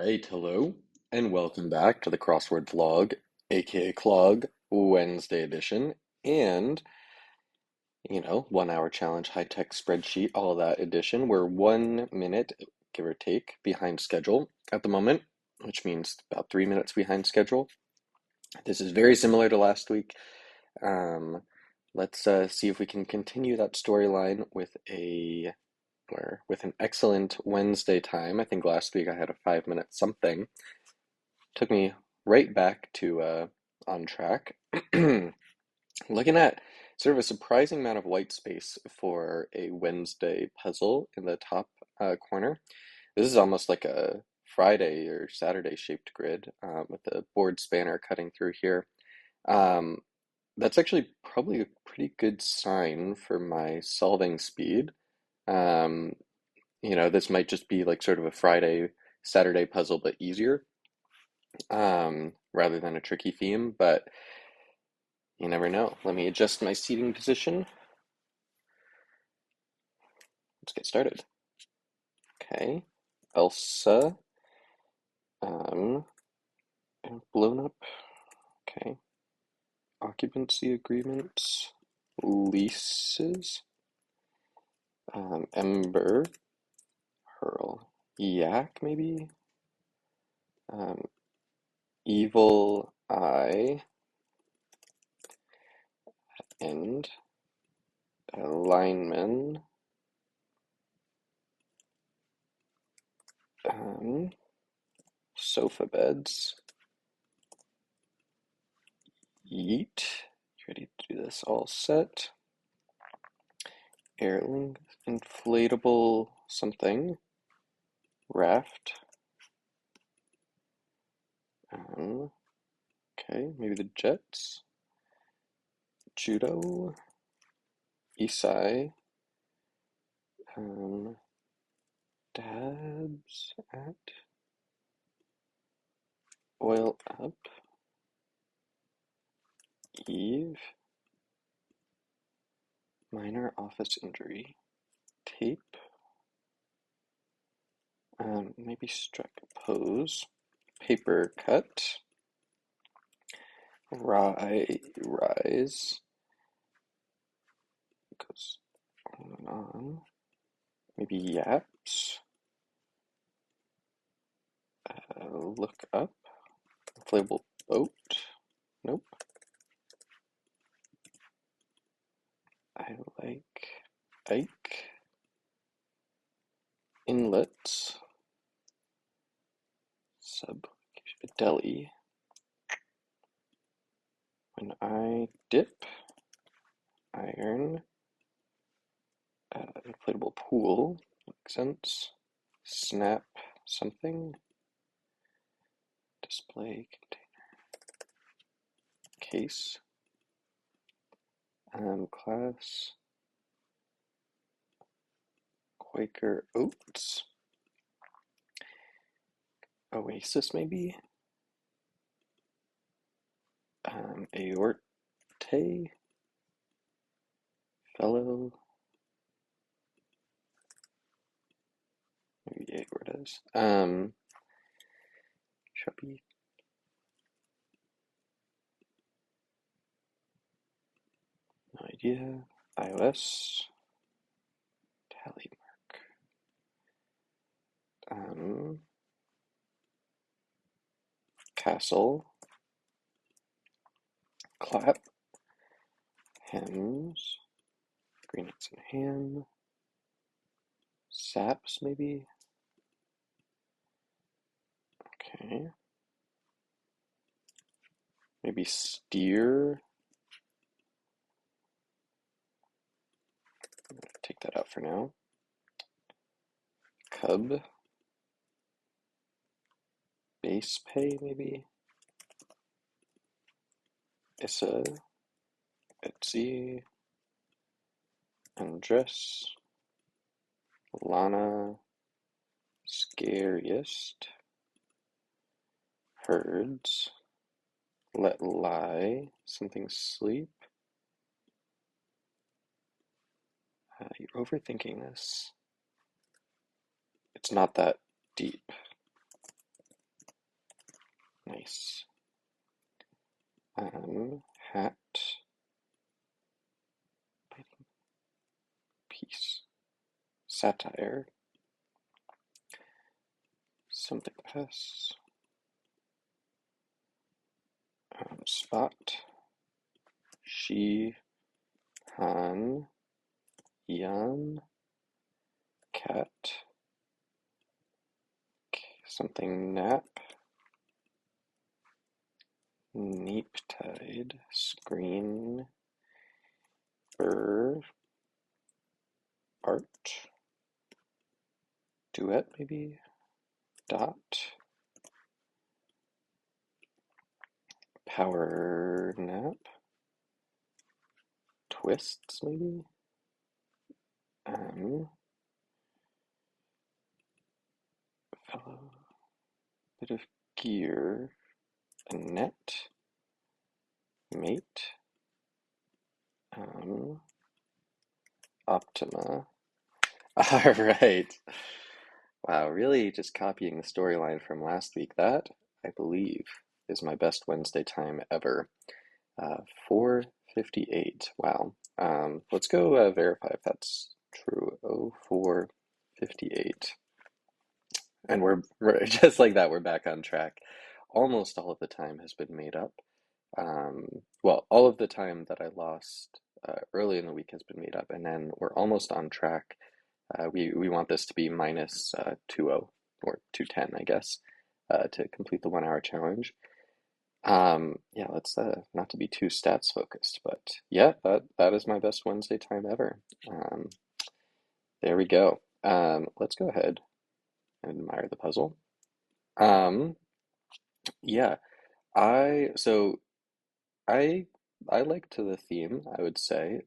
right, hello, and welcome back to the Crossword vlog, aka Clog, Wednesday edition, and 1 hour challenge, high-tech spreadsheet, all of that edition. We're 1 minute, give or take, behind schedule at the moment, which means about 3 minutes behind schedule. This is very similar to last week. Um, let's see if we can continue that storyline with an excellent Wednesday time. I think last week I had a 5 minute something. Took me right back to on track. Looking at sort of a surprising amount of white space for a Wednesday puzzle in the top corner. This is almost like a Friday or Saturday shaped grid with the board spanner cutting through here. Um, that's actually probably a pretty good sign for my solving speed. Um, this might just be like sort of a Friday, Saturday puzzle, but easier rather than a tricky theme, but you never know. Let me adjust my seating position. Let's get started. Okay, Elsa, and blown up. Okay, occupancy agreements, leases, Ember, Hurl, Yak maybe, um, Evil Eye, and Lineman, sofa beds, Yeet. Ready to do this? All set. Airlink, inflatable something, raft. Okay, maybe the Jets. Judo, Isai, dabs at, oil up, Eve, minor office injury, tape, maybe struck pose, paper cut, rise, goes on and on, maybe yaps, look up, inflatable boat, nope, I like Ike, inlets, sub, deli, when I dip, iron, inflatable pool, makes sense, snap something, display container, case, class, Quaker Oats, Oasis maybe, aorte, fellow, maybe aortas, chubby, no idea, iOS, tally mark, castle, clap, hems, green eggs and ham, saps maybe, okay, maybe steer, take that out for now, cub, base pay maybe, Issa, Etsy, undress, Lana, scariest, herds, let lie, something sleep, you're overthinking this, it's not that deep, Nice. Hat, piece, satire, something pass, spot, she, han, yan, cat, something nap, neap tide, screen, art, duet maybe, dot, power nap, twists maybe, fellow, bit of gear, a net, mate, Optima. All right. Wow, really just copying the storyline from last week. That, I believe, is my best Wednesday time ever. 4:58. Wow. Let's go verify if that's true. Oh, 4:58. And we're just like that, we're back on track. Almost all of the time has been made up. Well, all of the time that I lost early in the week has been made up, and then we're almost on track. We want this to be minus 2:0 or 2:10, I guess, to complete the 1 hour challenge. Yeah, let's not to be too stats focused, but yeah, that is my best Wednesday time ever. There we go. Let's go ahead and admire the puzzle. Um, yeah, I so I I liked the theme, I would say.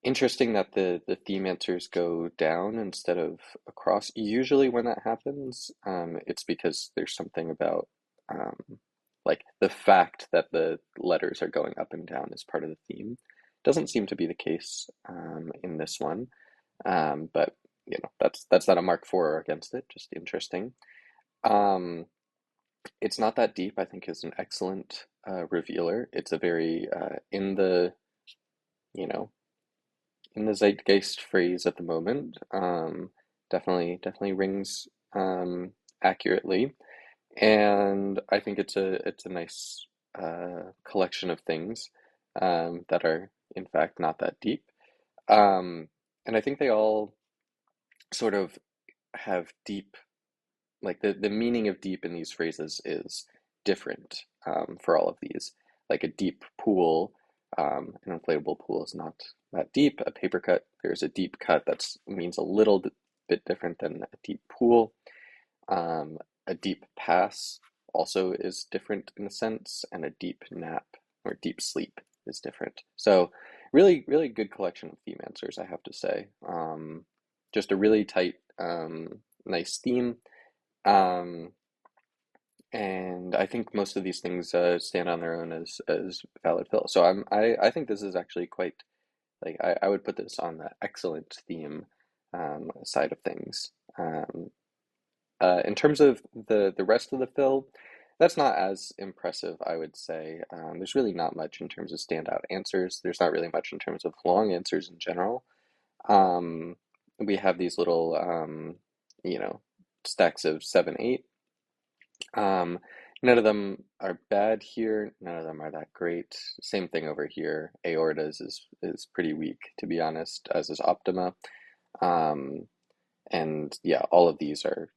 Interesting that the theme answers go down instead of across. Usually when that happens, it's because there's something about um, like the fact that the letters are going up and down is part of the theme. Doesn't seem to be the case in this one, but that's not a mark for or against it. Just interesting. Um, it's not that deep, I think, is an excellent revealer. It's a very you know in the zeitgeist phrase at the moment. Definitely rings accurately, and I think it's a nice collection of things that are in fact not that deep. Um, and I think they all sort of have deep, like the meaning of deep in these phrases is different for all of these. Like a deep pool, an inflatable pool is not that deep. A paper cut, there's a deep cut that means a little bit different than a deep pool. A deep pass also is different in a sense, and a deep nap or deep sleep is different. So really good collection of theme answers, I have to say. Just a really tight, nice theme. Um, and I think most of these things stand on their own as valid fill. So I think this is actually quite like I would put this on the excellent theme side of things. In terms of the rest of the fill, that's not as impressive, I would say. There's really not much in terms of standout answers. There's not really much in terms of long answers in general. Um, we have these little you know stacks of 7, 8. Um, None of them are bad here. None of them are that great. Same thing over here. Aortas is pretty weak, to be honest, as is Optima. Um, and yeah, all of these are,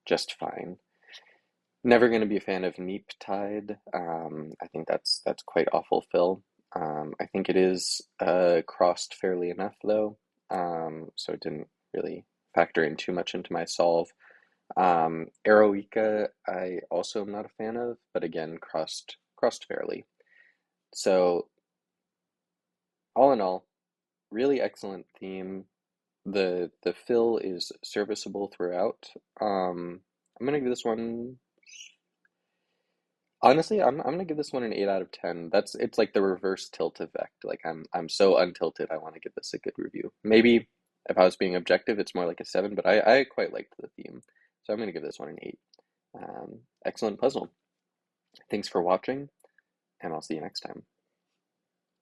just fine. Never going to be a fan of Neep Tide. I think that's quite awful, Phil. I think it is crossed fairly enough though, so it didn't really factor in too much into my solve. Eroica, I also am not a fan of, but again, crossed fairly. So all in all, really excellent theme. The fill is serviceable throughout. I'm gonna give this one. Honestly, I'm gonna give this one an 8 out of 10. It's like the reverse tilt effect. Like I'm so untilted. I want to give this a good review. Maybe if I was being objective, it's more like a 7. But I quite liked the theme, so I'm gonna give this one an 8. Excellent puzzle. Thanks for watching, and I'll see you next time.